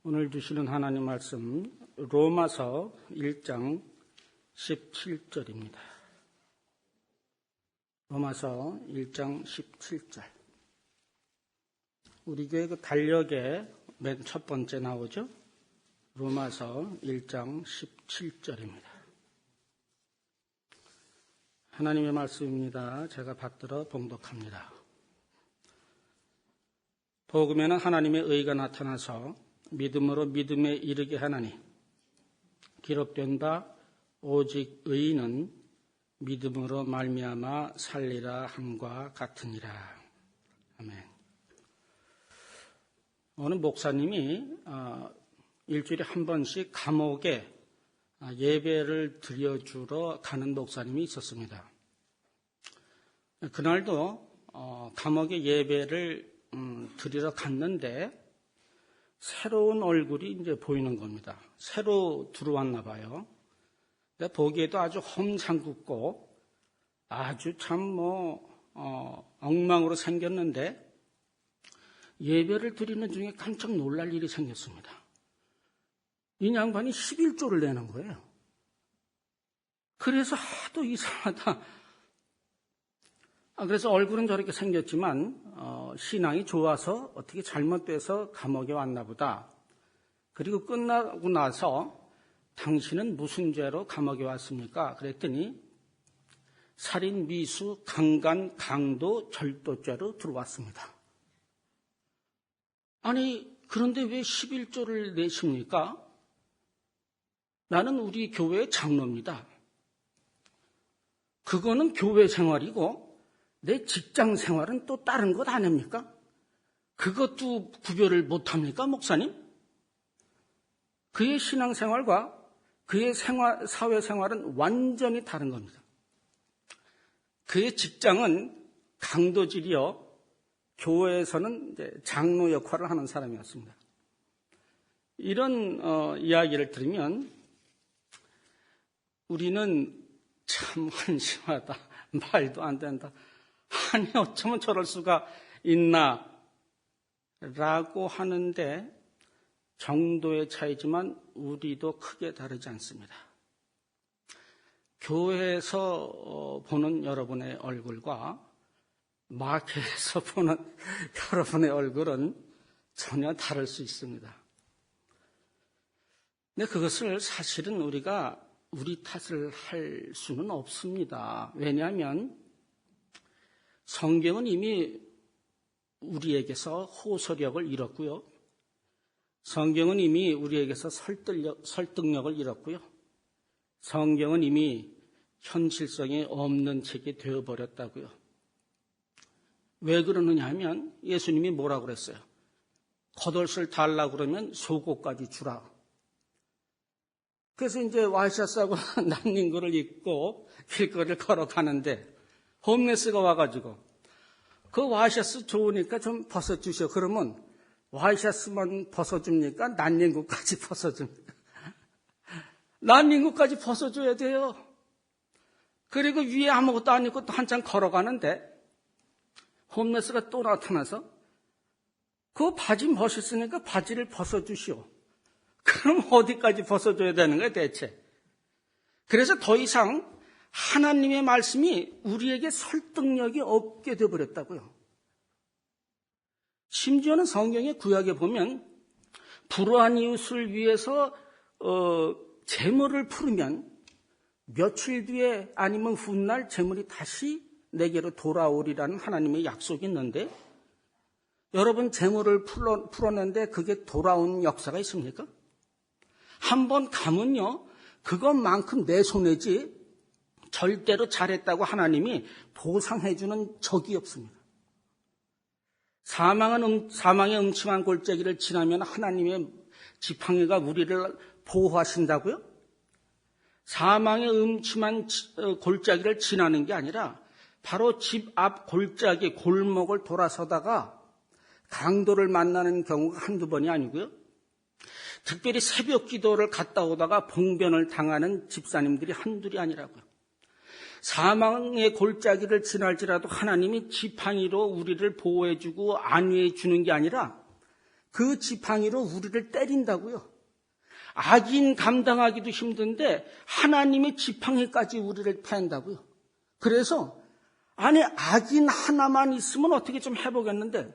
오늘 주시는 하나님 말씀 로마서 1장 17절입니다. 로마서 1장 17절. 우리 교회 그 달력에 맨 첫 번째 나오죠? 로마서 1장 17절입니다. 하나님의 말씀입니다. 제가 받들어 봉독합니다. 복음에는 하나님의 의가 나타나서 믿음으로 믿음에 이르게 하나니 기록된 바 오직 의인은 믿음으로 말미암아 살리라 함과 같으니라. 아멘. 어느 목사님이 일주일에 한 번씩 감옥에 예배를 드려주러 가는 목사님이 있었습니다. 그날도 감옥에 예배를 드리러 갔는데 새로운 얼굴이 이제 보이는 겁니다. 새로 들어왔나 봐요. 보기에도 아주 험상궂고 아주 참 엉망으로 생겼는데 예배를 드리는 중에 깜짝 놀랄 일이 생겼습니다. 이 양반이 11조를 내는 거예요. 그래서 하도 이상하다. 그래서 얼굴은 저렇게 생겼지만 신앙이 좋아서 어떻게 잘못돼서 감옥에 왔나 보다. 그리고 끝나고 나서 당신은 무슨 죄로 감옥에 왔습니까? 그랬더니 살인, 미수, 강간, 강도, 절도죄로 들어왔습니다. 아니, 그런데 왜 11조를 내십니까? 나는 우리 교회의 장로입니다. 그거는 교회 생활이고 내 직장 생활은 또 다른 것 아닙니까? 그것도 구별을 못합니까, 목사님? 그의 신앙생활과 그의 사회생활은 완전히 다른 겁니다. 그의 직장은 강도질이요, 교회에서는 이제 장로 역할을 하는 사람이었습니다. 이런 이야기를 들으면 우리는 참 한심하다, 말도 안 된다. 아니 어쩌면 저럴 수가 있나 라고 하는데 정도의 차이지만 우리도 크게 다르지 않습니다. 교회에서 보는 여러분의 얼굴과 마켓에서 보는 여러분의 얼굴은 전혀 다를 수 있습니다. 근데 그것을 사실은 우리가 우리 탓을 할 수는 없습니다. 왜냐하면 성경은 이미 우리에게서 호소력을 잃었고요. 성경은 이미 우리에게서 설득력을 잃었고요. 성경은 이미 현실성이 없는 책이 되어버렸다고요. 왜 그러느냐 하면 예수님이 뭐라고 그랬어요? 겉옷을 달라고 그러면 속옷까지 주라. 그래서 이제 와이셔츠하고 난닝구를 입고 길거리를 걸어가는데 홈레스가 와가지고 그 와이셔츠 좋으니까 좀 벗어주셔. 그러면 와이셔츠만 벗어줍니까? 난닝구까지 벗어줍니까? 난닝구까지 벗어줘야 돼요. 그리고 위에 아무것도 안 입고 또 한참 걸어가는데 홈레스가 또 나타나서 그 바지 멋있으니까 바지를 벗어주시오. 그럼 어디까지 벗어줘야 되는 거예요 대체? 그래서 더 이상 하나님의 말씀이 우리에게 설득력이 없게 되어버렸다고요. 심지어는 성경의 구약에 보면 불우한 이웃을 위해서 재물을 풀으면 며칠 뒤에 아니면 훗날 재물이 다시 내게로 돌아오리라는 하나님의 약속이 있는데 여러분 재물을 풀었는데 그게 돌아온 역사가 있습니까? 한번 가면요 그것만큼 내 손해지 절대로 잘했다고 하나님이 보상해주는 적이 없습니다. 사망의 음침한 골짜기를 지나면 하나님의 지팡이가 우리를 보호하신다고요? 사망의 음침한 골짜기를 지나는 게 아니라 바로 집 앞 골짜기 골목을 돌아서다가 강도를 만나는 경우가 한두 번이 아니고요. 특별히 새벽 기도를 갔다 오다가 봉변을 당하는 집사님들이 한둘이 아니라고요. 사망의 골짜기를 지날지라도 하나님이 지팡이로 우리를 보호해주고 안위해 주는 게 아니라 그 지팡이로 우리를 때린다고요. 악인 감당하기도 힘든데 하나님의 지팡이까지 우리를 패한다고요. 그래서 아니 악인 하나만 있으면 어떻게 좀 해보겠는데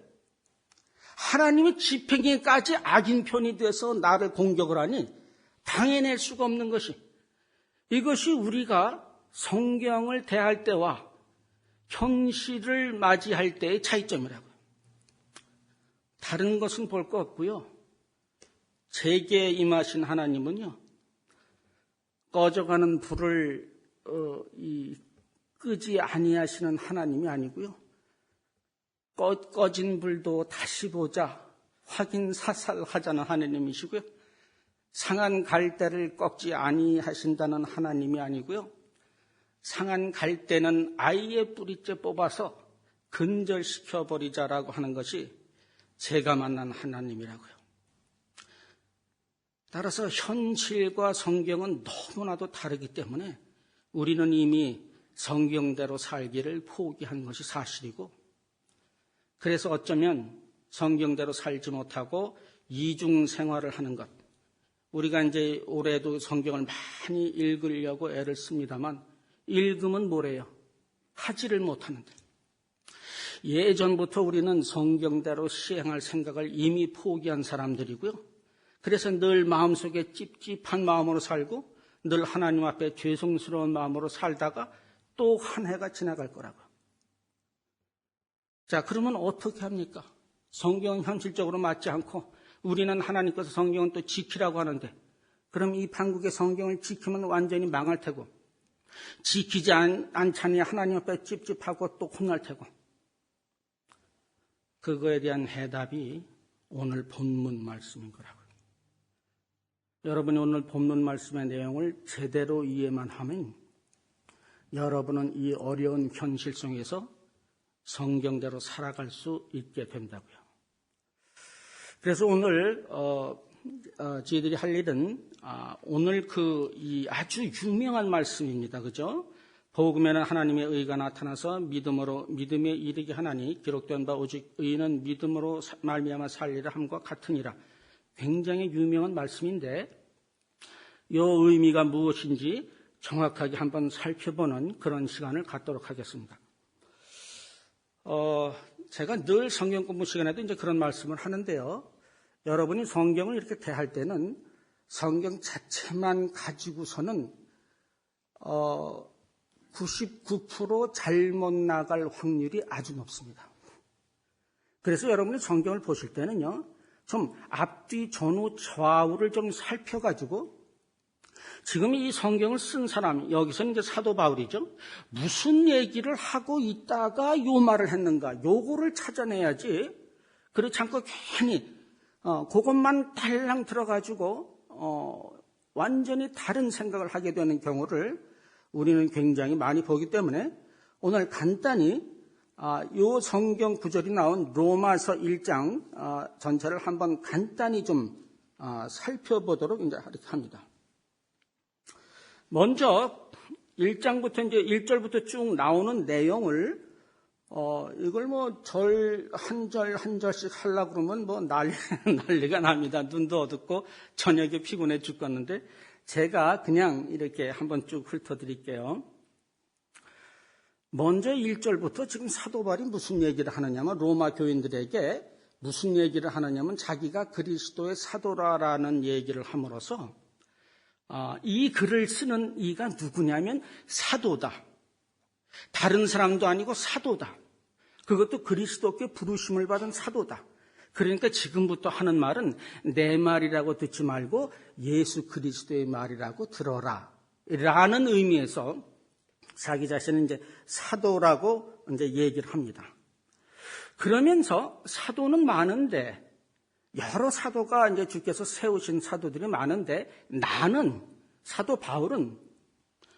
하나님의 지팡이까지 악인 편이 돼서 나를 공격을 하니 당해낼 수가 없는 것이, 이것이 우리가 성경을 대할 때와 현실을 맞이할 때의 차이점이라고요. 다른 것은 볼 거 없고요. 제게 임하신 하나님은요, 꺼져가는 불을 끄지 아니하시는 하나님이 아니고요. 꺼진 불도 다시 보자, 확인 사살하자는 하나님이시고요. 상한 갈대를 꺾지 아니하신다는 하나님이 아니고요. 상한 갈대는 아예 뿌리째 뽑아서 근절시켜버리자라고 하는 것이 제가 만난 하나님이라고요. 따라서 현실과 성경은 너무나도 다르기 때문에 우리는 이미 성경대로 살기를 포기한 것이 사실이고, 그래서 어쩌면 성경대로 살지 못하고 이중 생활을 하는 것, 우리가 이제 올해도 성경을 많이 읽으려고 애를 씁니다만 읽으면 뭐래요? 하지를 못하는데, 예전부터 우리는 성경대로 시행할 생각을 이미 포기한 사람들이고요. 그래서 늘 마음속에 찝찝한 마음으로 살고 늘 하나님 앞에 죄송스러운 마음으로 살다가 또 한 해가 지나갈 거라고. 자, 그러면 어떻게 합니까? 성경은 현실적으로 맞지 않고 우리는 하나님께서 성경은 또 지키라고 하는데, 그럼 이 판국의 성경을 지키면 완전히 망할 테고, 지키지 않자니 하나님 앞에 찝찝하고 또 혼날 테고, 그거에 대한 해답이 오늘 본문 말씀인 거라고요. 여러분이 오늘 본문 말씀의 내용을 제대로 이해만 하면 여러분은 이 어려운 현실 속에서 성경대로 살아갈 수 있게 된다고요. 그래서 오늘 저희들이 할 일은 오늘 이 아주 유명한 말씀입니다. 그죠? 복음에는 하나님의 의가 나타나서 믿음에 이르게 하나니 기록된 바 오직 의인은 믿음으로 말미암아 살리라 함과 같으니라. 굉장히 유명한 말씀인데 이 의미가 무엇인지 정확하게 한번 살펴보는 그런 시간을 갖도록 하겠습니다. 제가 늘 성경 공부 시간에도 이제 그런 말씀을 하는데요. 여러분이 성경을 이렇게 대할 때는 성경 자체만 가지고서는 99% 잘못 나갈 확률이 아주 높습니다. 그래서 여러분이 성경을 보실 때는요, 좀 앞뒤 전후 좌우를 좀 살펴가지고 지금 이 성경을 쓴 사람, 여기서는 이제 사도 바울이죠. 무슨 얘기를 하고 있다가 요 말을 했는가, 요거를 찾아내야지. 그렇지 않고 괜히 그것만 달랑 들어가지고 완전히 다른 생각을 하게 되는 경우를 우리는 굉장히 많이 보기 때문에 오늘 간단히 요 성경 구절이 나온 로마서 1장 전체를 한번 간단히 좀 살펴보도록 이제 이렇게 합니다. 먼저 1장부터 이제 1절부터 쭉 나오는 내용을 이걸 뭐 한 절씩 하려고 그러면 뭐 난리가 납니다. 눈도 어둡고 저녁에 피곤해 죽겠는데 제가 그냥 이렇게 한번 쭉 훑어드릴게요. 먼저 1절부터 지금 사도 바울이 무슨 얘기를 하느냐면 로마 교인들에게 무슨 얘기를 하느냐면 자기가 그리스도의 사도라라는 얘기를 함으로써 이 글을 쓰는 이가 누구냐면 사도다. 다른 사람도 아니고 사도다. 그것도 그리스도께 부르심을 받은 사도다. 그러니까 지금부터 하는 말은 내 말이라고 듣지 말고 예수 그리스도의 말이라고 들어라. 라는 의미에서 자기 자신은 이제 사도라고 이제 얘기를 합니다. 그러면서 사도는 많은데 여러 사도가 이제 주께서 세우신 사도들이 많은데 나는 사도 바울은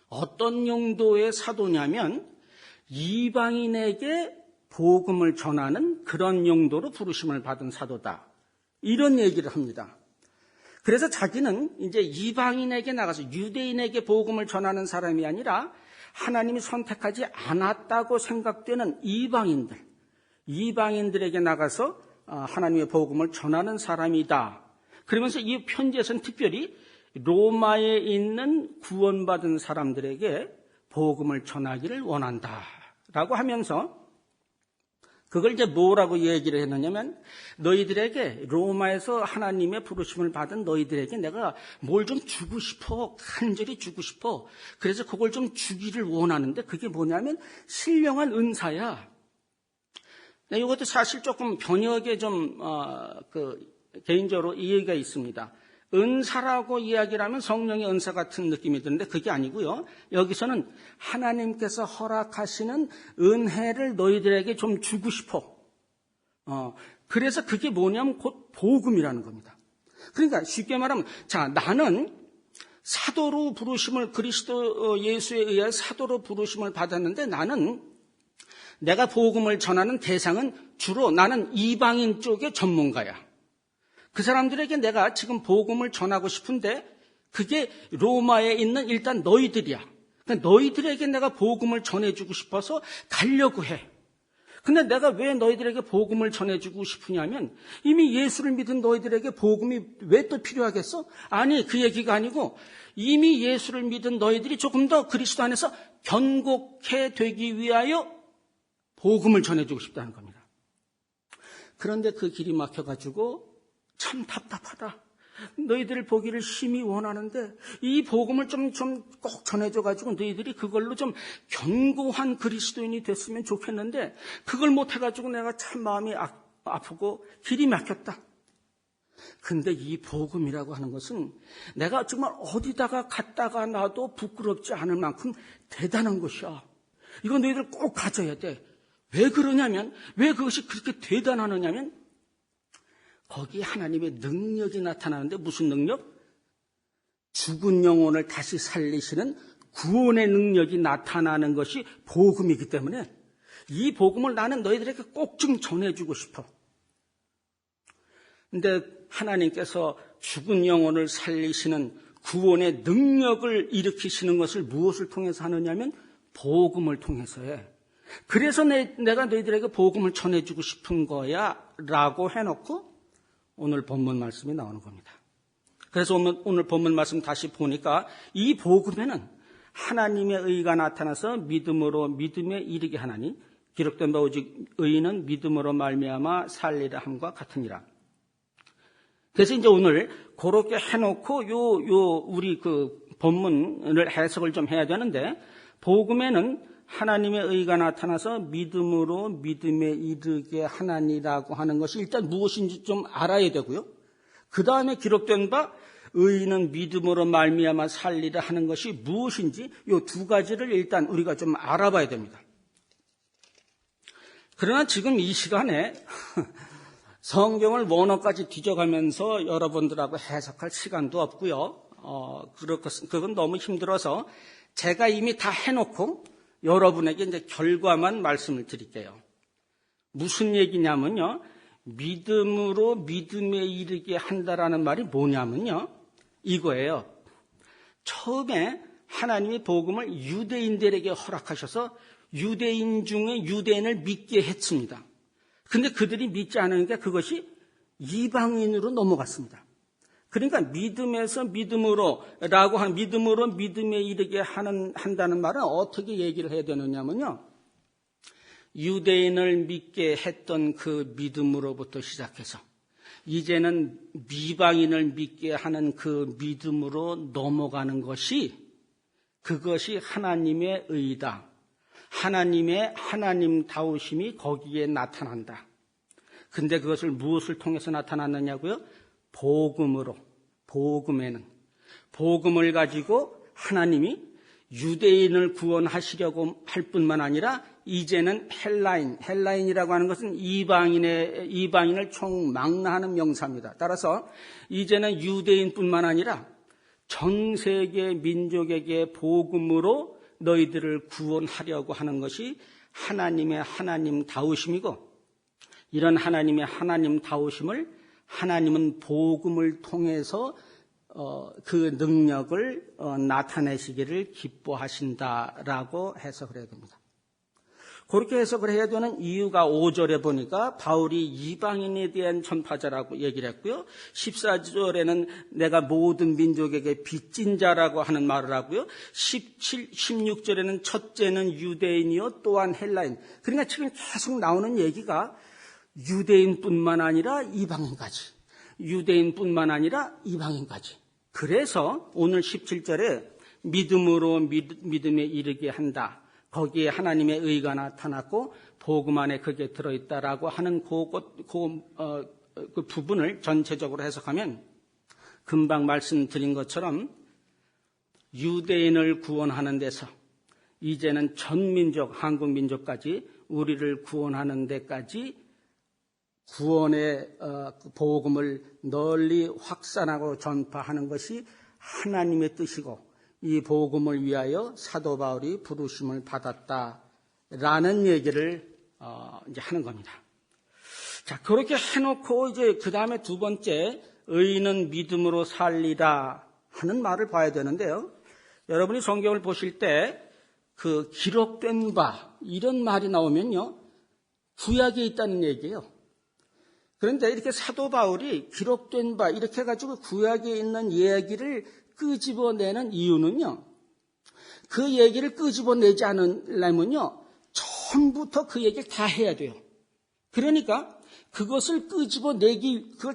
어떤 용도의 사도냐면 이방인에게 복음을 전하는 그런 용도로 부르심을 받은 사도다. 이런 얘기를 합니다. 그래서 자기는 이제 이방인에게 나가서 유대인에게 복음을 전하는 사람이 아니라 하나님이 선택하지 않았다고 생각되는 이방인들에게 나가서 하나님의 복음을 전하는 사람이다. 그러면서 이 편지에서는 특별히 로마에 있는 구원받은 사람들에게 복음을 전하기를 원한다라고 하면서 그걸 이제 뭐라고 얘기를 했느냐면 너희들에게 로마에서 하나님의 부르심을 받은 너희들에게 내가 뭘 좀 주고 싶어. 간절히 주고 싶어. 그래서 그걸 좀 주기를 원하는데 그게 뭐냐면 신령한 은사야. 이것도 사실 조금 번역에 좀 개인적으로 이해가 있습니다. 은사라고 이야기를 하면 성령의 은사 같은 느낌이 드는데 그게 아니고요. 여기서는 하나님께서 허락하시는 은혜를 너희들에게 좀 주고 싶어. 그래서 그게 뭐냐면 곧 복음이라는 겁니다. 그러니까 쉽게 말하면 자, 나는 사도로 부르심을 그리스도 예수에 의해 사도로 부르심을 받았는데 나는 내가 복음을 전하는 대상은 주로 나는 이방인 쪽의 전문가야. 그 사람들에게 내가 지금 복음을 전하고 싶은데 그게 로마에 있는 일단 너희들이야. 그러니까 너희들에게 내가 복음을 전해주고 싶어서 가려고 해. 근데 내가 왜 너희들에게 복음을 전해주고 싶으냐면 이미 예수를 믿은 너희들에게 복음이 왜 또 필요하겠어? 아니, 그 얘기가 아니고 이미 예수를 믿은 너희들이 조금 더 그리스도 안에서 견고해 되기 위하여 복음을 전해주고 싶다는 겁니다. 그런데 그 길이 막혀가지고 참 답답하다. 너희들을 보기를 심히 원하는데 이 복음을 좀 꼭 전해줘가지고 너희들이 그걸로 좀 견고한 그리스도인이 됐으면 좋겠는데 그걸 못해가지고 내가 참 마음이 아프고 길이 막혔다. 근데 이 복음이라고 하는 것은 내가 정말 어디다가 갖다가 놔도 부끄럽지 않을 만큼 대단한 것이야. 이거 너희들 꼭 가져야 돼. 왜 그러냐면, 왜 그것이 그렇게 대단하느냐면 거기에 하나님의 능력이 나타나는데 무슨 능력? 죽은 영혼을 다시 살리시는 구원의 능력이 나타나는 것이 복음이기 때문에 이 복음을 나는 너희들에게 꼭 좀 전해주고 싶어. 근데 하나님께서 죽은 영혼을 살리시는 구원의 능력을 일으키시는 것을 무엇을 통해서 하느냐면 복음을 통해서 해. 그래서 내가 너희들에게 복음을 전해주고 싶은 거야 라고 해놓고 오늘 본문 말씀이 나오는 겁니다. 그래서 오늘 본문 말씀 다시 보니까 이 복음에는 하나님의 의가 나타나서 믿음으로 믿음에 이르게 하나니 기록된 바 오직 의인은 믿음으로 말미암아 살리라 함과 같으니라. 그래서 이제 오늘 그렇게 해놓고 우리 그 본문을 해석을 좀 해야 되는데 복음에는 하나님의 의가 나타나서 믿음으로 믿음에 이르게 하나니라고 하는 것이 일단 무엇인지 좀 알아야 되고요. 그 다음에 기록된 바 의인은 믿음으로 말미암아 살리라 하는 것이 무엇인지 이 두 가지를 일단 우리가 좀 알아봐야 됩니다. 그러나 지금 이 시간에 성경을 원어까지 뒤져가면서 여러분들하고 해석할 시간도 없고요. 그건 너무 힘들어서 제가 이미 다 해놓고 여러분에게 이제 결과만 말씀을 드릴게요. 무슨 얘기냐면요. 믿음으로 믿음에 이르게 한다라는 말이 뭐냐면요. 이거예요. 처음에 하나님이 복음을 유대인들에게 허락하셔서 유대인 중에 유대인을 믿게 했습니다. 근데 그들이 믿지 않으니까 그것이 이방인으로 넘어갔습니다. 그러니까 믿음에서 믿음으로라고 하는 믿음으로 믿음에 이르게 한다는 말은 어떻게 얘기를 해야 되느냐면요. 유대인을 믿게 했던 그 믿음으로부터 시작해서 이제는 미방인을 믿게 하는 그 믿음으로 넘어가는 것이 그것이 하나님의 의다. 하나님의 하나님다우심이 거기에 나타난다. 근데 그것을 무엇을 통해서 나타났느냐고요? 복음으로, 복음에는 복음을 가지고 하나님이 유대인을 구원하시려고 할 뿐만 아니라 이제는 헬라인이라고 하는 것은 이방인을 총망라하는 명사입니다. 따라서 이제는 유대인뿐만 아니라 전 세계 민족에게 복음으로 너희들을 구원하려고 하는 것이 하나님의 하나님다우심이고 이런 하나님의 하나님다우심을 하나님은 복음을 통해서 그 능력을 나타내시기를 기뻐하신다라고 해석을 해야 됩니다. 그렇게 해석을 해야 되는 이유가 5절에 보니까 바울이 이방인에 대한 전파자라고 얘기를 했고요. 14절에는 내가 모든 민족에게 빚진 자라고 하는 말을 하고요. 16절에는 첫째는 유대인이요 또한 헬라인. 그러니까 지금 계속 나오는 얘기가 유대인뿐만 아니라 이방인까지. 유대인뿐만 아니라 이방인까지. 그래서 오늘 17절에 믿음으로 믿음에 이르게 한다. 거기에 하나님의 의가 나타났고 복음 안에 그게 들어있다라고 하는 그 부분을 전체적으로 해석하면 금방 말씀드린 것처럼 유대인을 구원하는 데서 이제는 전 민족, 한국 민족까지 우리를 구원하는 데까지 구원의 복음을 널리 확산하고 전파하는 것이 하나님의 뜻이고 이 복음을 위하여 사도 바울이 부르심을 받았다라는 얘기를 이제 하는 겁니다. 자, 그렇게 해놓고 이제 그 다음에 두 번째 의인은 믿음으로 살리라 하는 말을 봐야 되는데요. 여러분이 성경을 보실 때 그 기록된 바 이런 말이 나오면요 구약에 있다는 얘기예요. 그런데 이렇게 사도 바울이 기록된 바 이렇게 해가지고 구약에 있는 이야기를 끄집어내는 이유는요. 그 얘기를 끄집어내지 않으려면요. 처음부터 그 얘기를 다 해야 돼요. 그러니까 그것을 그걸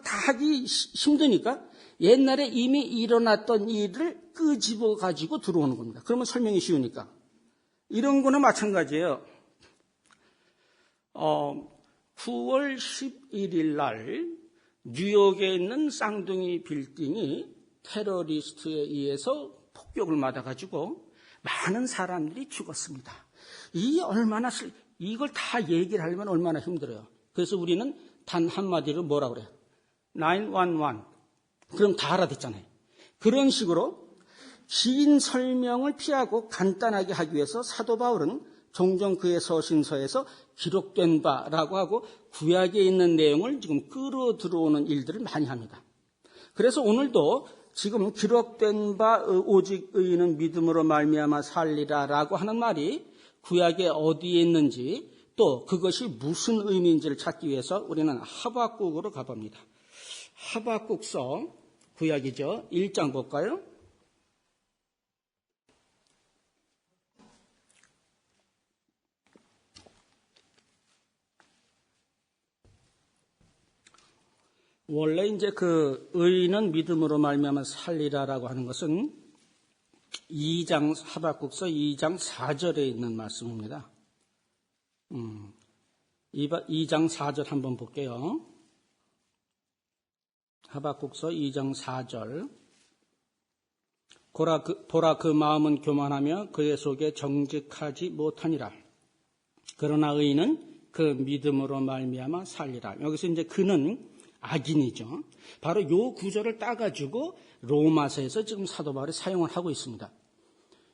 다 하기 힘드니까 옛날에 이미 일어났던 일을 끄집어가지고 들어오는 겁니다. 그러면 설명이 쉬우니까. 이런 거는 마찬가지예요. 9월 11일 날 뉴욕에 있는 쌍둥이 빌딩이 테러리스트에 의해서 폭격을 맞아가지고 많은 사람들이 죽었습니다. 이걸 다 얘기를 하려면 얼마나 힘들어요. 그래서 우리는 단 한마디로 뭐라 그래요? 911. 그럼 다 알아듣잖아요. 그런 식으로 긴 설명을 피하고 간단하게 하기 위해서 사도 바울은 종종 그의 서신서에서 기록된 바라고 하고 구약에 있는 내용을 지금 끌어 들어오는 일들을 많이 합니다. 그래서 오늘도 지금 기록된 바 오직 의인은 믿음으로 말미암아 살리라라고 하는 말이 구약에 어디에 있는지 또 그것이 무슨 의미인지를 찾기 위해서 우리는 하박국으로 가봅니다. 하박국서 구약이죠. 1장 볼까요? 원래 이제 그 의인은 믿음으로 말미암아 살리라라고 하는 것은 하박국서 2장 4절에 있는 말씀입니다. 2장 4절 한번 볼게요. 하박국서 2장 4절. 보라 그 마음은 교만하며 그의 속에 정직하지 못하니라. 그러나 의인은 그 믿음으로 말미암아 살리라. 여기서 이제 그는 악인이죠. 바로 요 구절을 따가지고 로마서에서 지금 사도 바울이 사용을 하고 있습니다.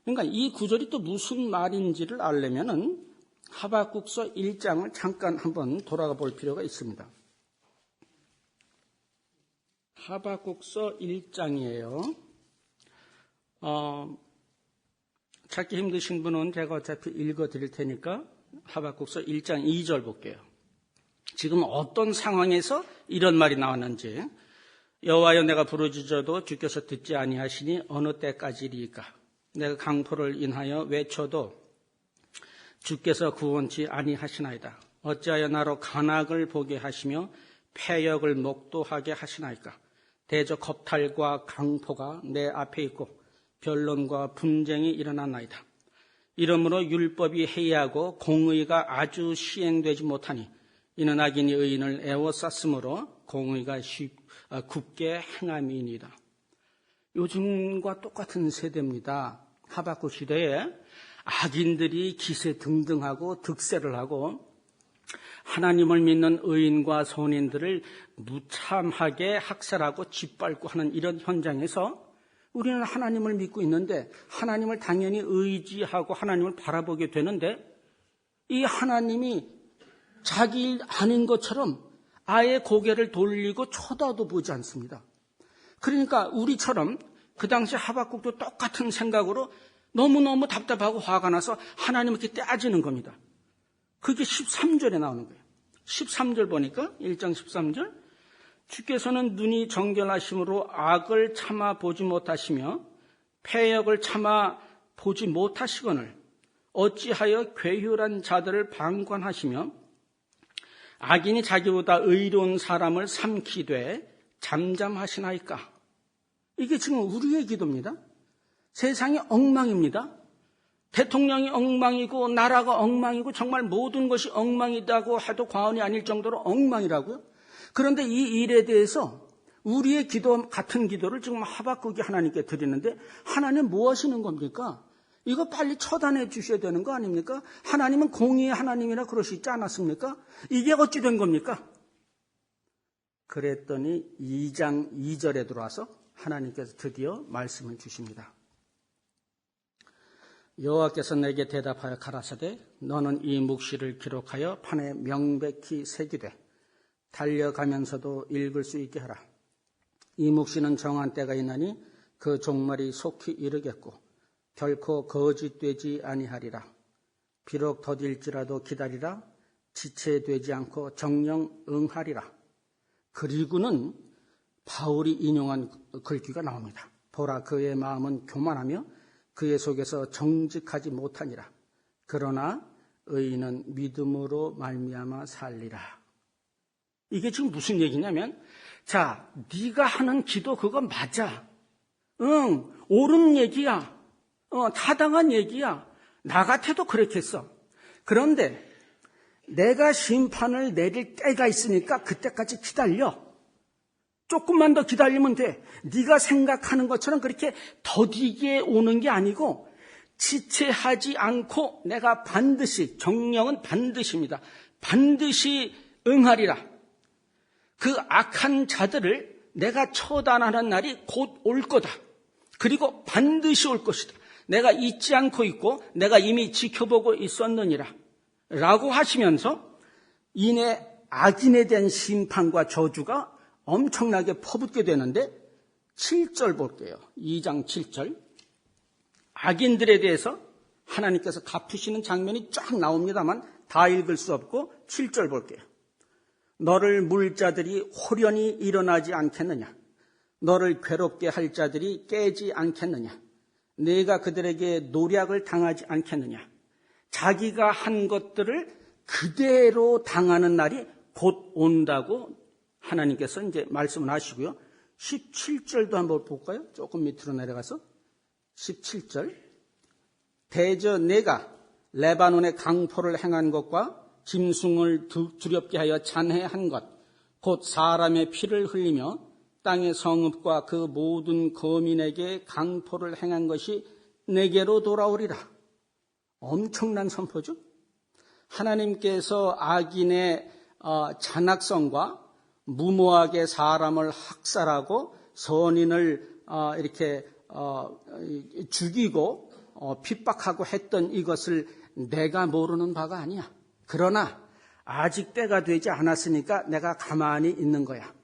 그러니까 이 구절이 또 무슨 말인지를 알려면은 하박국서 1장을 잠깐 한번 돌아가 볼 필요가 있습니다. 하박국서 1장이에요. 찾기 힘드신 분은 제가 어차피 읽어 드릴 테니까 하박국서 1장 2절 볼게요. 지금 어떤 상황에서 이런 말이 나왔는지. 여호와여 내가 부르짖어도 주께서 듣지 아니하시니 어느 때까지리이까. 내가 강포를 인하여 외쳐도 주께서 구원치 아니하시나이다. 어찌하여 나로 간악을 보게 하시며 패역을 목도하게 하시나이까. 대저 겁탈과 강포가 내 앞에 있고 변론과 분쟁이 일어났나이다. 이러므로 율법이 해이하고 공의가 아주 시행되지 못하니 이는 악인이 의인을 애워쌌으므로 공의가 굽게 행함이니이다. 요즘과 똑같은 세대입니다. 하박국 시대에 악인들이 기세등등하고 득세를 하고 하나님을 믿는 의인과 선인들을 무참하게 학살하고 짓밟고 하는 이런 현장에서 우리는 하나님을 믿고 있는데 하나님을 당연히 의지하고 하나님을 바라보게 되는데 이 하나님이 자기 일 아닌 것처럼 아예 고개를 돌리고 쳐다도 보지 않습니다. 그러니까 우리처럼 그 당시 하박국도 똑같은 생각으로 너무너무 답답하고 화가 나서 하나님께 따지는 겁니다. 그게 13절에 나오는 거예요. 13절 보니까 1장 13절 주께서는 눈이 정결하심으로 악을 참아 보지 못하시며 패역을 참아 보지 못하시거늘 어찌하여 괴휼한 자들을 방관하시며 악인이 자기보다 의로운 사람을 삼키되 잠잠하시나이까. 이게 지금 우리의 기도입니다. 세상이 엉망입니다. 대통령이 엉망이고 나라가 엉망이고 정말 모든 것이 엉망이라고 해도 과언이 아닐 정도로 엉망이라고요. 그런데 이 일에 대해서 우리의 기도 같은 기도를 지금 하박국이 하나님께 드리는데 하나님 뭐 하시는 겁니까? 이거 빨리 처단해 주셔야 되는 거 아닙니까? 하나님은 공의의 하나님이라 그러시지 않았습니까? 이게 어찌 된 겁니까? 그랬더니 2장 2절에 들어와서 하나님께서 드디어 말씀을 주십니다. 여호와께서 내게 대답하여 가라사대 너는 이 묵시를 기록하여 판에 명백히 새기되 달려가면서도 읽을 수 있게 하라. 이 묵시는 정한 때가 있나니 그 종말이 속히 이르겠고 결코 거짓되지 아니하리라. 비록 더딜지라도 기다리라. 지체되지 않고 정령 응하리라. 그리고는 바울이 인용한 글귀가 나옵니다. 보라 그의 마음은 교만하며 그의 속에서 정직하지 못하니라. 그러나 의인은 믿음으로 말미암아 살리라. 이게 지금 무슨 얘기냐면 자, 네가 하는 기도 그거 맞아. 응, 옳은 얘기야. 타당한 얘기야. 나 같아도 그렇겠어. 그런데 내가 심판을 내릴 때가 있으니까 그때까지 기다려. 조금만 더 기다리면 돼. 네가 생각하는 것처럼 그렇게 더디게 오는 게 아니고 지체하지 않고 내가 반드시, 정령은 반드시입니다. 반드시 응하리라. 그 악한 자들을 내가 처단하는 날이 곧 올 거다. 그리고 반드시 올 것이다. 내가 잊지 않고 있고 내가 이미 지켜보고 있었느니라. 라고 하시면서 이내 악인에 대한 심판과 저주가 엄청나게 퍼붓게 되는데 7절 볼게요. 2장 7절. 악인들에 대해서 하나님께서 갚으시는 장면이 쫙 나옵니다만 다 읽을 수 없고 7절 볼게요. 너를 물 자들이 호련히 일어나지 않겠느냐? 너를 괴롭게 할 자들이 깨지 않겠느냐? 네가 그들에게 노략을 당하지 않겠느냐? 자기가 한 것들을 그대로 당하는 날이 곧 온다고 하나님께서 이제 말씀을 하시고요. 17절도 한번 볼까요? 조금 밑으로 내려가서 17절. 대저 내가 레바논의 강포를 행한 것과 짐승을 두렵게 하여 잔해한 것, 곧 사람의 피를 흘리며 땅의 성읍과 그 모든 거민에게 강포를 행한 것이 내게로 돌아오리라. 엄청난 선포죠. 하나님께서 악인의 잔악성과 무모하게 사람을 학살하고 선인을 이렇게 죽이고 핍박하고 했던 이것을 내가 모르는 바가 아니야. 그러나 아직 때가 되지 않았으니까 내가 가만히 있는 거야.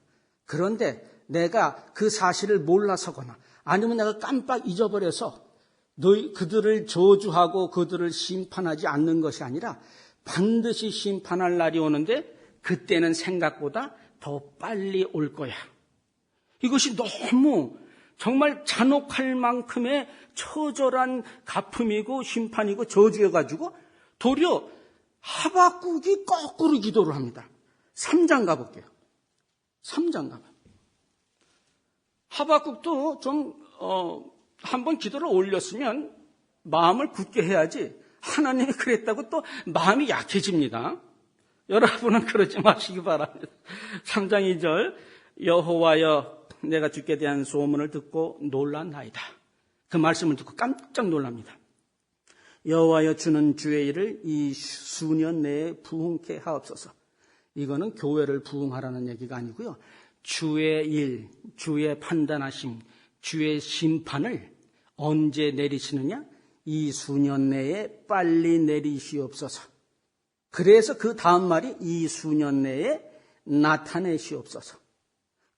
그런데 내가 그 사실을 몰라서거나 아니면 내가 깜빡 잊어버려서 그들을 저주하고 그들을 심판하지 않는 것이 아니라 반드시 심판할 날이 오는데 그때는 생각보다 더 빨리 올 거야. 이것이 너무 정말 잔혹할 만큼의 처절한 가품이고 심판이고 저주여가지고 도리어 하박국이 거꾸로 기도를 합니다. 3장 가볼게요. 3장 가봐요. 하박국도 좀 한번 기도를 올렸으면 마음을 굳게 해야지 하나님이 그랬다고 또 마음이 약해집니다. 여러분은 그러지 마시기 바랍니다. 3장 2절 여호와여 내가 주께 대한 소문을 듣고 놀랐나이다. 그 말씀을 듣고 깜짝 놀랍니다. 여호와여 주는 주의 일을 이 수년 내에 부흥케 하옵소서. 이거는 교회를 부흥하라는 얘기가 아니고요. 주의 일, 주의 판단하심, 주의 심판을 언제 내리시느냐? 이 수년 내에 빨리 내리시옵소서. 그래서 그 다음 말이 이 수년 내에 나타내시옵소서.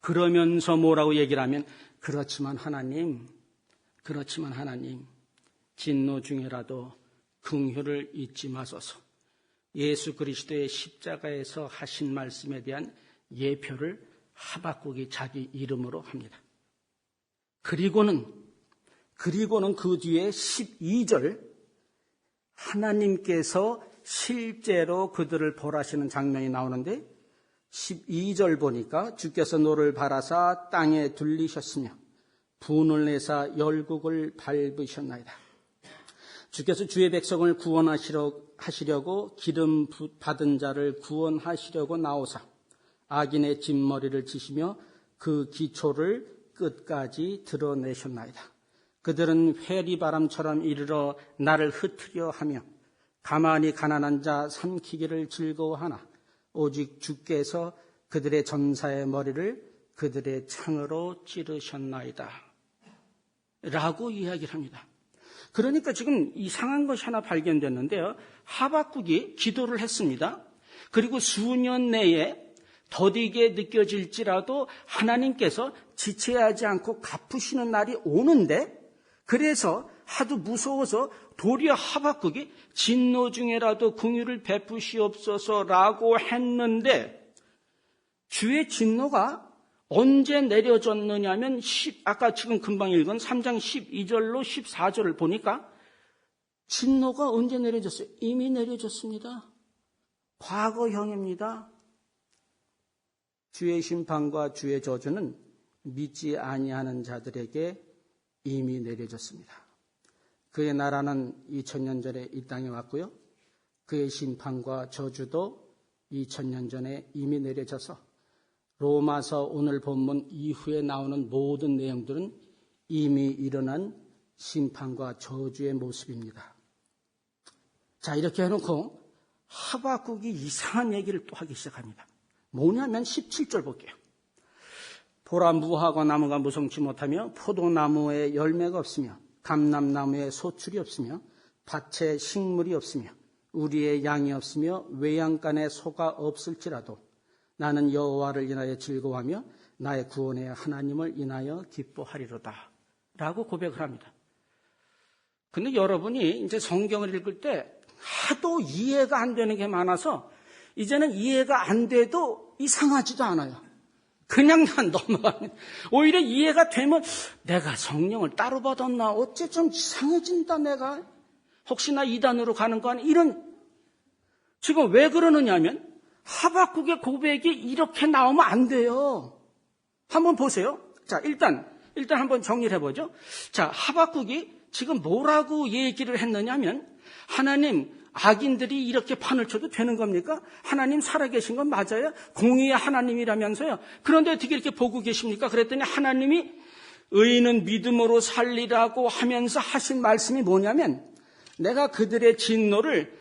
그러면서 뭐라고 얘기를 하면 그렇지만 하나님 진노 중에라도 긍휼을 잊지 마소서. 예수 그리스도의 십자가에서 하신 말씀에 대한 예표를 하박국이 자기 이름으로 합니다. 그리고는 그 뒤에 12절 하나님께서 실제로 그들을 벌하시는 장면이 나오는데 12절 보니까 주께서 노를 바라사 땅에 둘리셨으며 분을 내사 열국을 밟으셨나이다. 주께서 주의 백성을 구원하시려고 기름 받은 자를 구원하시려고 나오사 악인의 진머리를 치시며 그 기초를 끝까지 드러내셨나이다. 그들은 회리바람처럼 이르러 나를 흩으려 하며 가만히 가난한 자 삼키기를 즐거워하나 오직 주께서 그들의 전사의 머리를 그들의 창으로 찌르셨나이다. 라고 이야기를 합니다. 그러니까 지금 이상한 것이 하나 발견됐는데요. 하박국이 기도를 했습니다. 그리고 수년 내에 더디게 느껴질지라도 하나님께서 지체하지 않고 갚으시는 날이 오는데 그래서 하도 무서워서 도리어 하박국이 진노 중에라도 긍휼을 베푸시옵소서라고 했는데 주의 진노가 언제 내려졌느냐면 아까 지금 금방 읽은 3장 12절로 14절을 보니까 진노가 언제 내려졌어요? 이미 내려졌습니다. 과거형입니다. 주의 심판과 주의 저주는 믿지 아니하는 자들에게 이미 내려졌습니다. 그의 나라는 2000년 전에 이 땅에 왔고요. 그의 심판과 저주도 2000년 전에 이미 내려져서 로마서 오늘 본문 이후에 나오는 모든 내용들은 이미 일어난 심판과 저주의 모습입니다. 자, 이렇게 해놓고 하박국이 이상한 얘기를 또 하기 시작합니다. 뭐냐면 17절 볼게요. 보라 무화과 나무가 무성치 못하며 포도나무에 열매가 없으며 감람나무에 소출이 없으며 밭에 식물이 없으며 우리의 양이 없으며 외양간에 소가 없을지라도 나는 여호와를 인하여 즐거워하며 나의 구원의 하나님을 인하여 기뻐하리로다 라고 고백을 합니다. 근데 여러분이 이제 성경을 읽을 때 하도 이해가 안 되는 게 많아서 이제는 이해가 안 돼도 이상하지도 않아요. 그냥 넘어갑니다. 오히려 이해가 되면 내가 성령을 따로 받았나? 어째 좀 이상해진다 내가. 혹시나 이단으로 가는 거 아니야? 이런 지금 왜 그러느냐면 하박국의 고백이 이렇게 나오면 안 돼요. 한번 보세요. 자, 일단 한번 정리를 해보죠. 자, 하박국이 지금 뭐라고 얘기를 했느냐면 하나님, 악인들이 이렇게 판을 쳐도 되는 겁니까? 하나님 살아계신 건 맞아요? 공의의 하나님이라면서요. 그런데 어떻게 이렇게 보고 계십니까? 그랬더니 하나님이 의인은 믿음으로 살리라고 하면서 하신 말씀이 뭐냐면 내가 그들의 진노를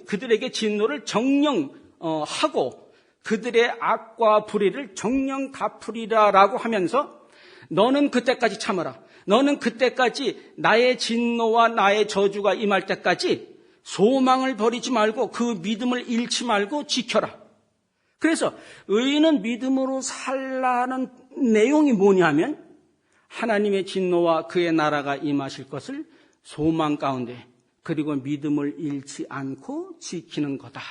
그들에게 진노를 정령하고 그들의 악과 불의를 정령 갚으리라라고 하면서 너는 그때까지 참아라. 너는 그때까지 나의 진노와 나의 저주가 임할 때까지 소망을 버리지 말고 그 믿음을 잃지 말고 지켜라. 그래서 의인은 믿음으로 살라는 내용이 뭐냐면 하나님의 진노와 그의 나라가 임하실 것을 소망 가운데 그리고 믿음을 잃지 않고 지키는 거다.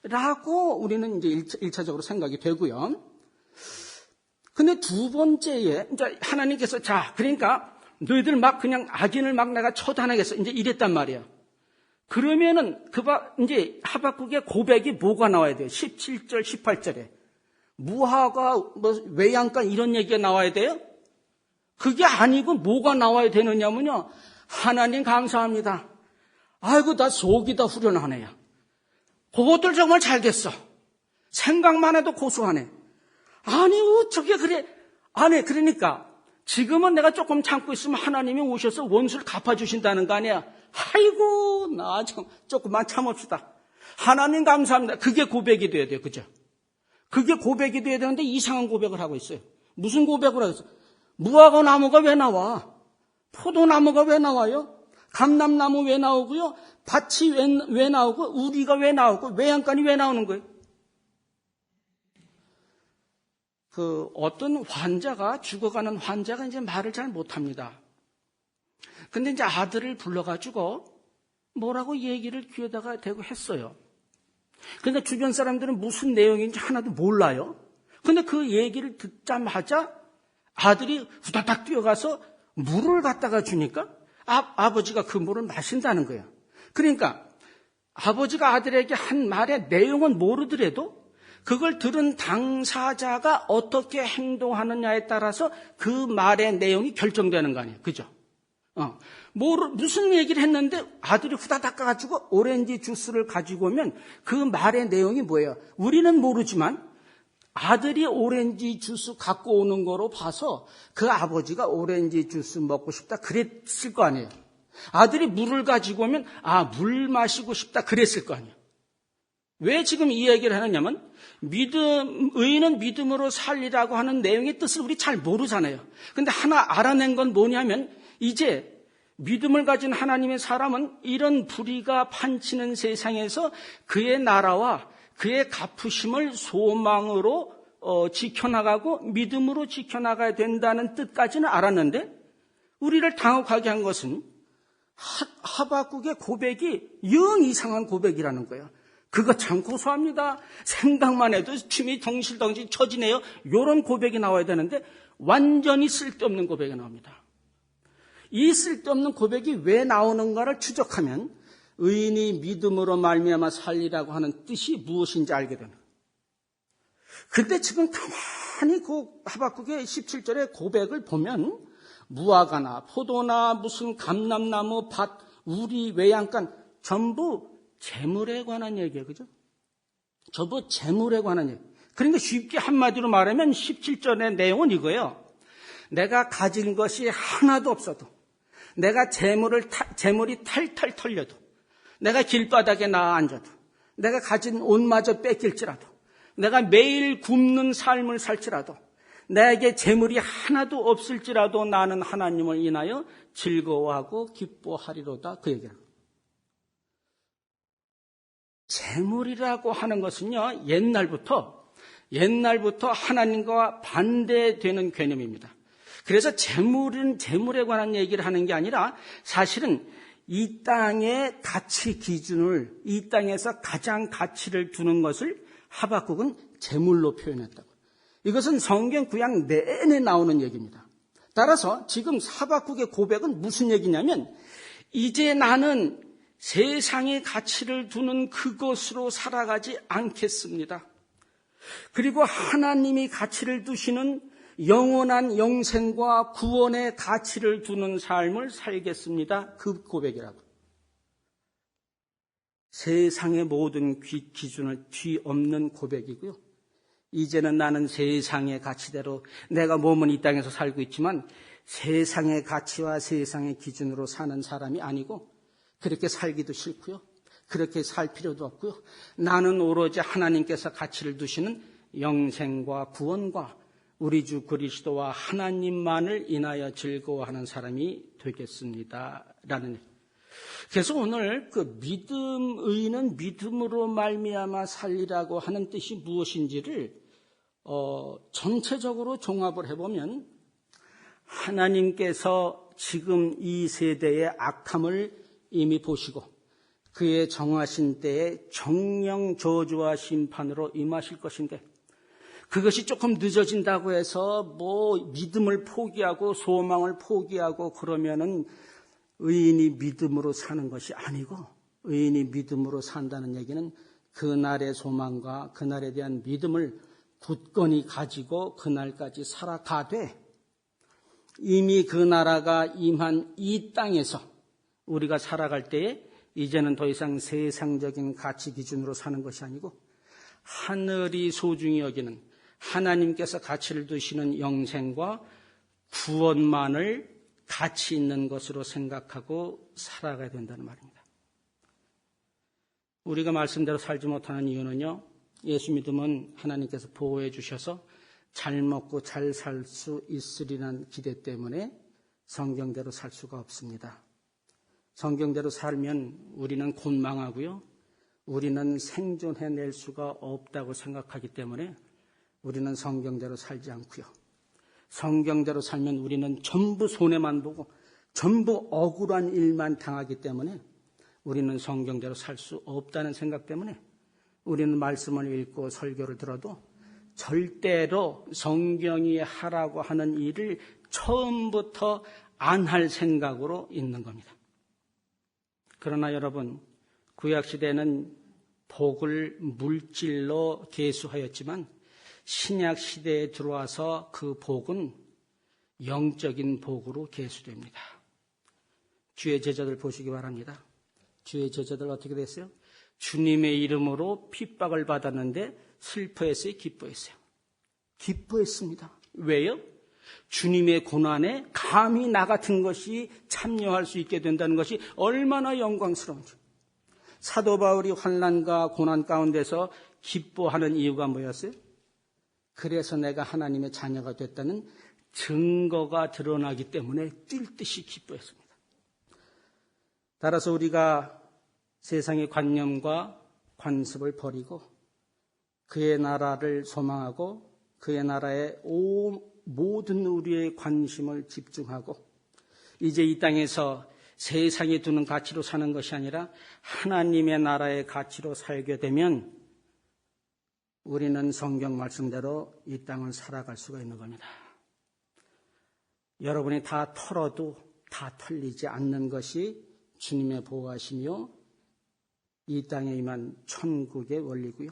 라고 우리는 이제 1차적으로 생각이 되고요. 근데 두 번째에 이제 하나님께서 자, 그러니까 너희들 막 그냥 악인을 막 내가 처단하겠어. 이제 이랬단 말이에요. 그러면은 이제 하박국의 고백이 뭐가 나와야 돼요? 17절, 18절에. 무화과, 외양간 이런 얘기가 나와야 돼요? 그게 아니고 뭐가 나와야 되느냐면요. 하나님 감사합니다. 아이고, 나 속이 다 후련하네요. 그것들 정말 잘 됐어. 생각만 해도 고소하네. 아니, 어떻게 그래. 아니, 그러니까 지금은 내가 조금 참고 있으면 하나님이 오셔서 원수를 갚아주신다는 거 아니야. 아이고, 나 좀 조금만 참읍시다. 하나님 감사합니다. 그게 고백이 돼야 돼요. 그죠? 그게 고백이 돼야 되는데 이상한 고백을 하고 있어요. 무슨 고백을 하고 있어요? 무화과 나무가 왜 나와? 포도나무가 왜 나와요? 감람나무 왜 나오고요? 밭이 왜 나오고? 우리가 왜 나오고? 외양간이 왜 나오는 거예요? 어떤 죽어가는 환자가 이제 말을 잘 못합니다. 근데 이제 아들을 불러가지고 뭐라고 얘기를 귀에다가 대고 했어요. 그러니까 주변 사람들은 무슨 내용인지 하나도 몰라요. 근데 그 얘기를 듣자마자 아들이 후다닥 뛰어가서 물을 갖다가 주니까 아버지가 그 물을 마신다는 거예요. 그러니까 아버지가 아들에게 한 말의 내용은 모르더라도 그걸 들은 당사자가 어떻게 행동하느냐에 따라서 그 말의 내용이 결정되는 거 아니에요. 그죠? 무슨 얘기를 했는데 아들이 후다닥 가가지고 오렌지 주스를 가지고 오면 그 말의 내용이 뭐예요? 우리는 모르지만 아들이 오렌지 주스 갖고 오는 거로 봐서 그 아버지가 오렌지 주스 먹고 싶다 그랬을 거 아니에요. 아들이 물을 가지고 오면 물 마시고 싶다 그랬을 거 아니에요. 왜 지금 이 얘기를 하느냐면 의인은 믿음으로 살리라고 하는 내용의 뜻을 우리 잘 모르잖아요. 근데 하나 알아낸 건 뭐냐면 이제 믿음을 가진 하나님의 사람은 이런 불의가 판치는 세상에서 그의 나라와 그의 갚으심을 소망으로 지켜나가고 믿음으로 지켜나가야 된다는 뜻까지는 알았는데 우리를 당혹하게 한 것은 하박국의 고백이 영 이상한 고백이라는 거예요. 그거 참 고소합니다. 생각만 해도 침이 덩실덩실 쳐지네요. 이런 고백이 나와야 되는데 완전히 쓸데없는 고백이 나옵니다. 이 쓸데없는 고백이 왜 나오는가를 추적하면 의인이 믿음으로 말미암아 살리라고 하는 뜻이 무엇인지 알게 되는 거예요. 근데 지금 가만히 그 하박국의 17절의 고백을 보면 무화과나 포도나 무슨 감람나무, 밭, 우리, 외양간 전부 재물에 관한 얘기예요. 그죠? 전부 재물에 관한 얘기. 그러니까 쉽게 한마디로 말하면 17절의 내용은 이거예요. 내가 가진 것이 하나도 없어도 내가 재물이 탈탈 털려도 내가 길바닥에 나와 앉아도 내가 가진 옷마저 뺏길지라도 내가 매일 굶는 삶을 살지라도 내게 재물이 하나도 없을지라도 나는 하나님을 인하여 즐거워하고 기뻐하리로다 그 얘기예요. 재물이라고 하는 것은요 옛날부터 하나님과 반대되는 개념입니다. 그래서 재물은 재물에 관한 얘기를 하는 게 아니라 사실은 이 땅의 가치 기준을 이 땅에서 가장 가치를 두는 것을 하박국은 재물로 표현했다고. 이것은 성경 구약 내내 나오는 얘기입니다. 따라서 지금 하박국의 고백은 무슨 얘기냐면 이제 나는 세상의 가치를 두는 그것으로 살아가지 않겠습니다. 그리고 하나님이 가치를 두시는 영원한 영생과 구원의 가치를 두는 삶을 살겠습니다. 그 고백이라고. 세상의 모든 기준을 뒤엎는 고백이고요. 이제는 나는 세상의 가치대로 내가 몸은 이 땅에서 살고 있지만 세상의 가치와 세상의 기준으로 사는 사람이 아니고 그렇게 살기도 싫고요. 그렇게 살 필요도 없고요. 나는 오로지 하나님께서 가치를 두시는 영생과 구원과 우리 주 그리스도와 하나님만을 인하여 즐거워하는 사람이 되겠습니다. 라는. 그래서 오늘 그 의인은 믿음으로 말미암아 살리라고 하는 뜻이 무엇인지를 전체적으로 종합을 해보면 하나님께서 지금 이 세대의 악함을 이미 보시고 그의 정하신 때에 정령 저주와 심판으로 임하실 것인데 그것이 조금 늦어진다고 해서 믿음을 포기하고 소망을 포기하고 그러면은 의인이 믿음으로 사는 것이 아니고 의인이 믿음으로 산다는 얘기는 그날의 소망과 그날에 대한 믿음을 굳건히 가지고 그날까지 살아가되 이미 그 나라가 임한 이 땅에서 우리가 살아갈 때에 이제는 더 이상 세상적인 가치 기준으로 사는 것이 아니고 하늘이 소중히 여기는 하나님께서 가치를 두시는 영생과 구원만을 가치 있는 것으로 생각하고 살아가야 된다는 말입니다. 우리가 말씀대로 살지 못하는 이유는요. 예수 믿으면 하나님께서 보호해 주셔서 잘 먹고 잘 살 수 있으리라는 기대 때문에 성경대로 살 수가 없습니다. 성경대로 살면 우리는 곤망하고요. 우리는 생존해낼 수가 없다고 생각하기 때문에 우리는 성경대로 살지 않고요. 성경대로 살면 우리는 전부 손해만 보고 전부 억울한 일만 당하기 때문에 우리는 성경대로 살 수 없다는 생각 때문에 우리는 말씀을 읽고 설교를 들어도 절대로 성경이 하라고 하는 일을 처음부터 안 할 생각으로 있는 겁니다. 그러나 여러분, 구약시대는 복을 물질로 계수하였지만 신약시대에 들어와서 그 복은 영적인 복으로 계수됩니다. 주의 제자들 보시기 바랍니다. 주의 제자들 어떻게 됐어요? 주님의 이름으로 핍박을 받았는데 슬퍼했어요? 기뻐했어요? 기뻐했습니다. 왜요? 주님의 고난에 감히 나 같은 것이 참여할 수 있게 된다는 것이 얼마나 영광스러운지. 사도 바울이 환난과 고난 가운데서 기뻐하는 이유가 뭐였어요? 그래서 내가 하나님의 자녀가 됐다는 증거가 드러나기 때문에 뛸 듯이 기뻐했습니다. 따라서 우리가 세상의 관념과 관습을 버리고 그의 나라를 소망하고 그의 나라에 모든 우리의 관심을 집중하고 이제 이 땅에서 세상에 두는 가치로 사는 것이 아니라 하나님의 나라의 가치로 살게 되면 우리는 성경 말씀대로 이 땅을 살아갈 수가 있는 겁니다. 여러분이 다 털어도 다 털리지 않는 것이 주님의 보호하시며 이 땅에 임한 천국의 원리고요.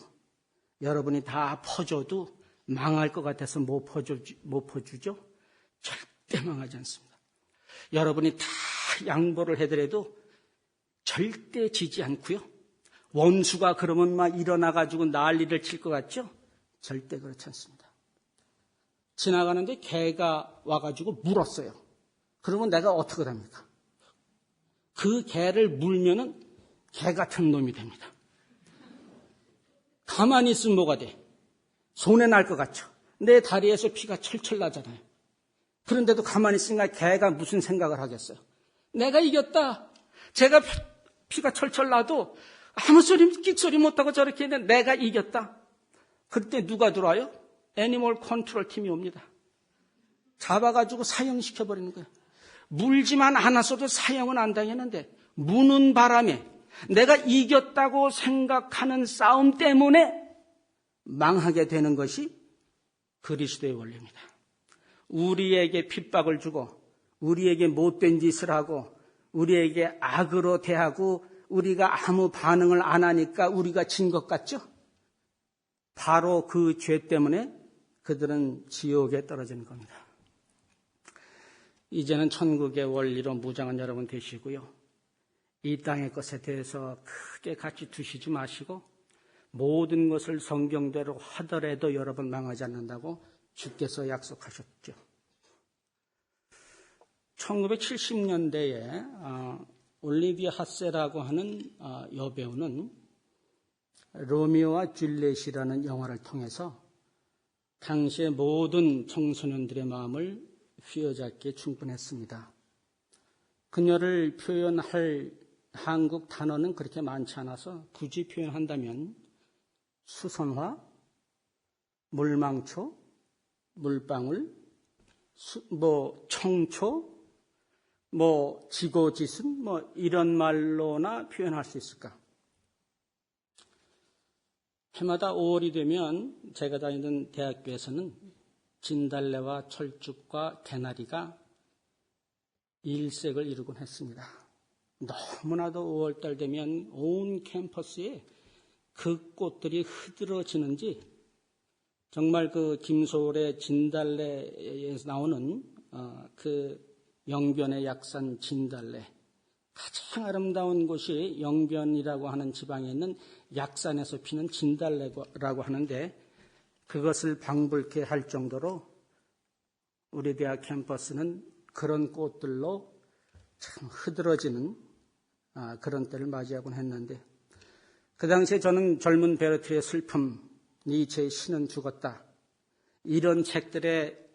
여러분이 다 퍼줘도 망할 것 같아서 못 퍼주죠? 절대 망하지 않습니다. 여러분이 다 양보를 해더라도 절대 지지 않고요. 원수가 그러면 막 일어나가지고 난리를 칠 것 같죠? 절대 그렇지 않습니다. 지나가는데 개가 와가지고 물었어요. 그러면 내가 어떻게 됩니까? 그 개를 물면은 개 같은 놈이 됩니다. 가만히 있으면 뭐가 돼? 손에 날 것 같죠? 내 다리에서 피가 철철 나잖아요. 그런데도 가만히 있으니까 개가 무슨 생각을 하겠어요? 내가 이겼다. 제가 피가 철철 나도 아무 소리, 끽소리 못하고 저렇게 했는데 내가 이겼다. 그때 누가 들어와요? 애니멀 컨트롤 팀이 옵니다. 잡아가지고 사형시켜버리는 거예요. 물지만 않았어도 사형은 안 당했는데 무는 바람에 내가 이겼다고 생각하는 싸움 때문에 망하게 되는 것이 그리스도의 원리입니다. 우리에게 핍박을 주고 우리에게 못된 짓을 하고 우리에게 악으로 대하고 우리가 아무 반응을 안 하니까 우리가 진 것 같죠? 바로 그 죄 때문에 그들은 지옥에 떨어지는 겁니다. 이제는 천국의 원리로 무장한 여러분 되시고요. 이 땅의 것에 대해서 크게 같이 두시지 마시고 모든 것을 성경대로 하더라도 여러분 망하지 않는다고 주께서 약속하셨죠. 1970년대에 올리비아 하세라고 하는 여배우는 로미오와 줄리엣이라는 영화를 통해서 당시의 모든 청소년들의 마음을 휘어잡기에 충분했습니다. 그녀를 표현할 한국 단어는 그렇게 많지 않아서 굳이 표현한다면 수선화, 물망초, 물방울, 청초, 지고지순, 이런 말로나 표현할 수 있을까? 해마다 5월이 되면 제가 다니던 대학교에서는 진달래와 철쭉과 개나리가 일색을 이루곤 했습니다. 너무나도 5월달 되면 온 캠퍼스에 그 꽃들이 흐드러지는지 정말 그 김소월의 진달래에서 나오는 그 영변의 약산 진달래, 가장 아름다운 곳이 영변이라고 하는 지방에 있는 약산에서 피는 진달래라고 하는데 그것을 방불케 할 정도로 우리 대학 캠퍼스는 그런 꽃들로 참 흐드러지는 그런 때를 맞이하곤 했는데 그 당시에 저는 젊은 베르트의 슬픔, 니체의 신은 죽었다 이런 책들에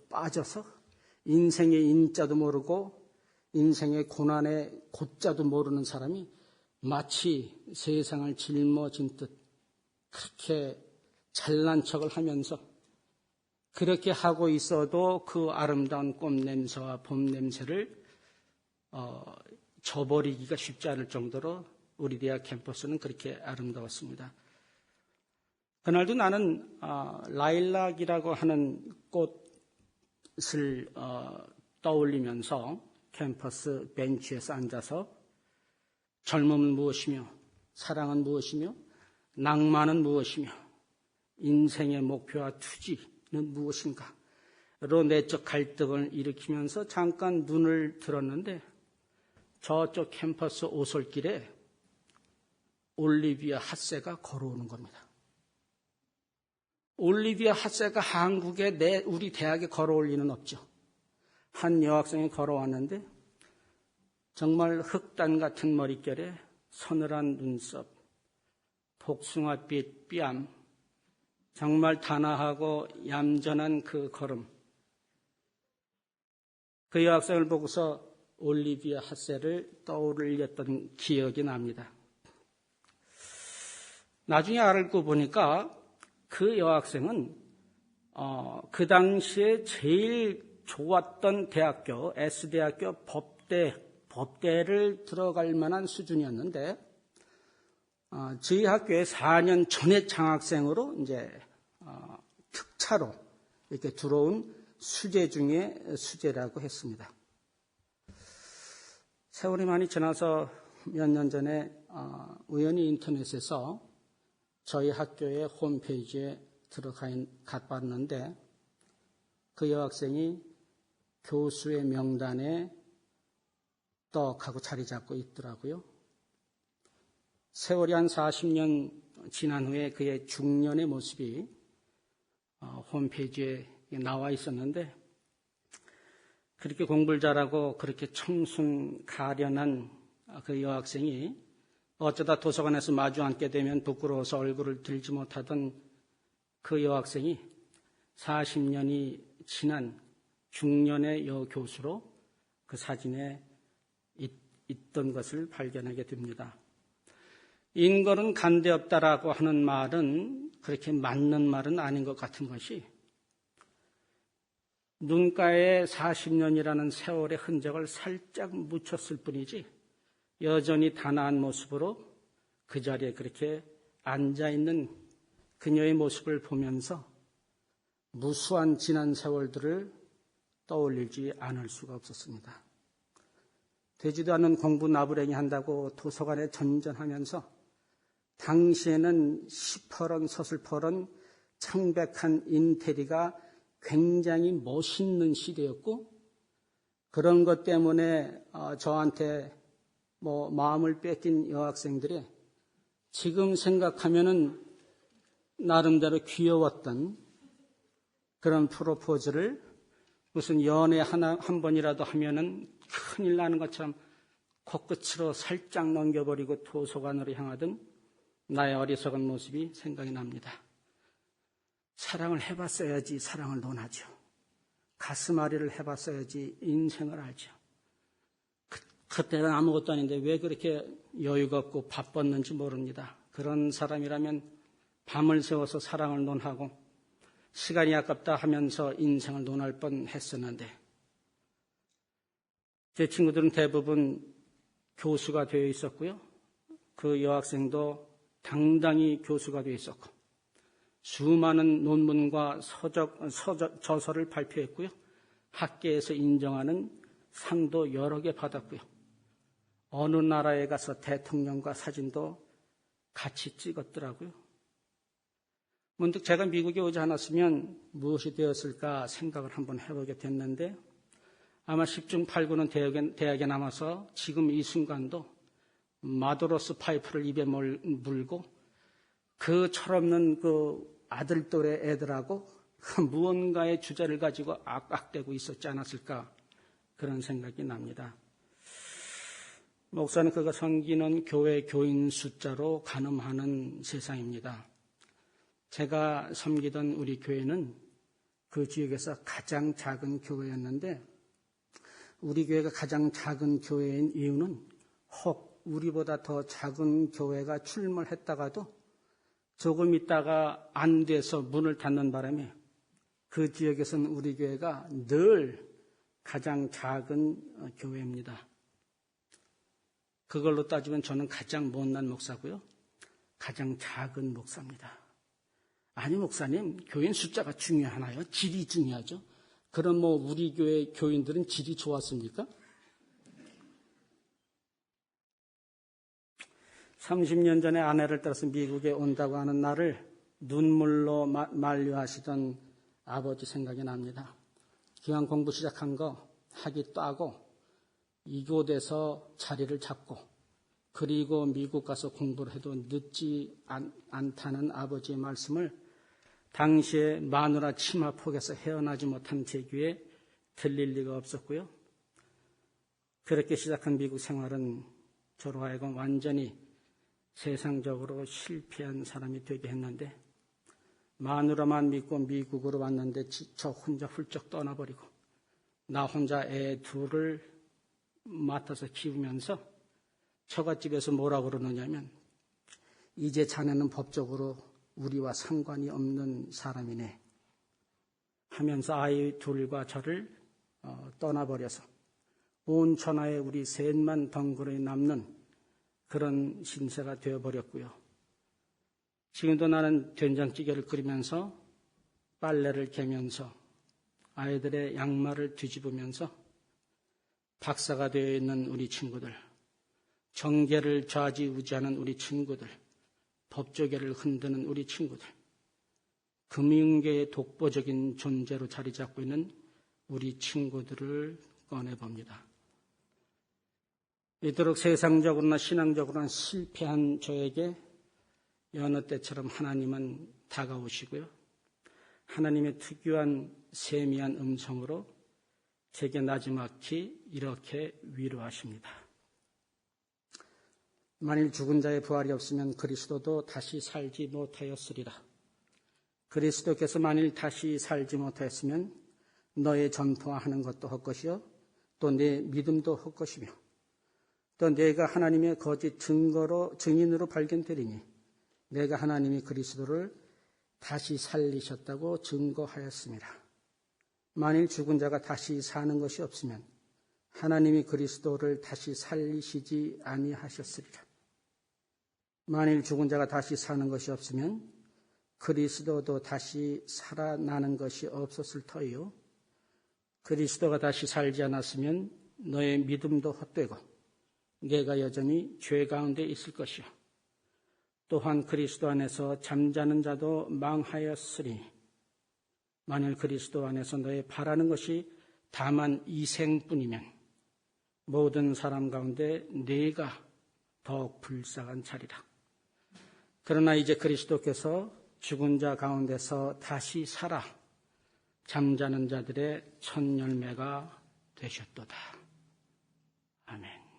빠져서 인생의 인자도 모르고 인생의 고난의 고자도 모르는 사람이 마치 세상을 짊어진 듯 그렇게 잘난 척을 하면서 그렇게 하고 있어도 그 아름다운 꽃 냄새와 봄 냄새를 저버리기가 쉽지 않을 정도로 우리 대학 캠퍼스는 그렇게 아름다웠습니다. 그날도 나는 라일락이라고 하는 꽃을 떠올리면서 캠퍼스 벤치에서 앉아서 젊음은 무엇이며 사랑은 무엇이며 낭만은 무엇이며 인생의 목표와 투지는 무엇인가로 내적 갈등을 일으키면서 잠깐 눈을 들었는데 저쪽 캠퍼스 오솔길에 올리비아 핫세가 걸어오는 겁니다. 올리비아 핫세가 한국에 우리 대학에 걸어올 리는 없죠. 한 여학생이 걸어왔는데 정말 흑단 같은 머릿결에 서늘한 눈썹, 복숭아빛 뺨, 정말 단아하고 얌전한 그 걸음. 그 여학생을 보고서 올리비아 핫세를 떠올렸던 기억이 납니다. 나중에 알고 보니까 그 여학생은 그 당시에 제일 좋았던 대학교, S대학교 법대를 들어갈 만한 수준이었는데 저희 학교에 4년 전에 장학생으로 이제 특차로 이렇게 들어온 수재 중에 수재라고 했습니다. 세월이 많이 지나서 몇 년 전에 우연히 인터넷에서 저희 학교의 홈페이지에 갔봤는데 그 여학생이 교수의 명단에 떡하고 자리 잡고 있더라고요. 세월이 한 40년 지난 후에 그의 중년의 모습이 홈페이지에 나와 있었는데 그렇게 공부를 잘하고 그렇게 청순 가련한 그 여학생이 어쩌다 도서관에서 마주 앉게 되면 부끄러워서 얼굴을 들지 못하던 그 여학생이 40년이 지난 중년의 여교수로 그 사진에 있던 것을 발견하게 됩니다. 인걸은 간대없다라고 하는 말은 그렇게 맞는 말은 아닌 것 같은 것이 눈가에 40년이라는 세월의 흔적을 살짝 묻혔을 뿐이지 여전히 단아한 모습으로 그 자리에 그렇게 앉아있는 그녀의 모습을 보면서 무수한 지난 세월들을 떠올리지 않을 수가 없었습니다. 되지도 않는 공부 나부랭이 한다고 도서관에 전전하면서 당시에는 시퍼런 서슬퍼런 창백한 인테리어가 굉장히 멋있는 시대였고 그런 것 때문에 저한테 마음을 뺏긴 여학생들이 지금 생각하면은 나름대로 귀여웠던 그런 프로포즈를 무슨 연애 한 번이라도 하면은 큰일 나는 것처럼 코끝으로 살짝 넘겨버리고 도서관으로 향하던 나의 어리석은 모습이 생각이 납니다. 사랑을 해봤어야지 사랑을 논하죠. 가슴앓이를 해봤어야지 인생을 알죠. 그때는 아무것도 아닌데 왜 그렇게 여유가 없고 바빴는지 모릅니다. 그런 사람이라면 밤을 새워서 사랑을 논하고 시간이 아깝다 하면서 인생을 논할 뻔했었는데 제 친구들은 대부분 교수가 되어 있었고요. 그 여학생도 당당히 교수가 되어 있었고 수많은 논문과 저서를 발표했고요. 학계에서 인정하는 상도 여러 개 받았고요. 어느 나라에 가서 대통령과 사진도 같이 찍었더라고요. 문득 제가 미국에 오지 않았으면 무엇이 되었을까 생각을 한번 해보게 됐는데 아마 10중 8구는 대학에 남아서 지금 이 순간도 마도로스 파이프를 입에 물고 그 철없는 그 아들 또래 애들하고 무언가의 주제를 가지고 악악대고 있었지 않았을까 그런 생각이 납니다. 목사는 그가 섬기는 교회 교인 숫자로 가늠하는 세상입니다. 제가 섬기던 우리 교회는 그 지역에서 가장 작은 교회였는데 우리 교회가 가장 작은 교회인 이유는 혹 우리보다 더 작은 교회가 출몰 했다가도 조금 있다가 안 돼서 문을 닫는 바람에 그 지역에서는 우리 교회가 늘 가장 작은 교회입니다. 그걸로 따지면 저는 가장 못난 목사고요. 가장 작은 목사입니다. 아니 목사님, 교인 숫자가 중요하나요? 질이 중요하죠. 그럼 우리 교회 교인들은 질이 좋았습니까? 30년 전에 아내를 따라서 미국에 온다고 하는 날을 눈물로 만류하시던 아버지 생각이 납니다. 기왕 공부 시작한 거 학위 따고 이곳에서 자리를 잡고 그리고 미국 가서 공부를 해도 늦지 않다는 아버지의 말씀을 당시에 마누라 치마폭에서 헤어나지 못한 제 귀에 들릴 리가 없었고요. 그렇게 시작한 미국 생활은 저로 하여금 완전히 세상적으로 실패한 사람이 되게 했는데 마누라만 믿고 미국으로 왔는데 저 혼자 훌쩍 떠나버리고 나 혼자 애 둘을 맡아서 키우면서 처갓집에서 뭐라고 그러느냐면 이제 자네는 법적으로 우리와 상관이 없는 사람이네 하면서 아이 둘과 저를 떠나버려서 온 천하에 우리 셋만 덩그러니 남는 그런 신세가 되어버렸고요. 지금도 나는 된장찌개를 끓이면서 빨래를 개면서 아이들의 양말을 뒤집으면서 박사가 되어 있는 우리 친구들, 정계를 좌지우지하는 우리 친구들, 법조계를 흔드는 우리 친구들, 금융계의 독보적인 존재로 자리 잡고 있는 우리 친구들을 꺼내봅니다. 이토록 세상적으로나 신앙적으로나 실패한 저에게 여느 때처럼 하나님은 다가오시고요. 하나님의 특유한 세미한 음성으로 제게 나지막히 이렇게 위로하십니다. 만일 죽은 자의 부활이 없으면 그리스도도 다시 살지 못하였으리라. 그리스도께서 만일 다시 살지 못하였으면 너의 전파하는 것도 헛것이요 또 내 믿음도 헛것이며 또 내가 하나님의 거짓 증인으로 발견되리니 내가 하나님이 그리스도를 다시 살리셨다고 증거하였습니다. 만일 죽은 자가 다시 사는 것이 없으면 하나님이 그리스도를 다시 살리시지 아니하셨으리라. 만일 죽은 자가 다시 사는 것이 없으면 그리스도도 다시 살아나는 것이 없었을 터이요. 그리스도가 다시 살지 않았으면 너의 믿음도 헛되고 내가 여전히 죄 가운데 있을 것이요. 또한 그리스도 안에서 잠자는 자도 망하였으니 만일 그리스도 안에서 너의 바라는 것이 다만 이 생뿐이면 모든 사람 가운데 네가 더욱 불쌍한 자리라. 그러나 이제 그리스도께서 죽은 자 가운데서 다시 살아 잠자는 자들의 첫 열매가 되셨도다. 아멘.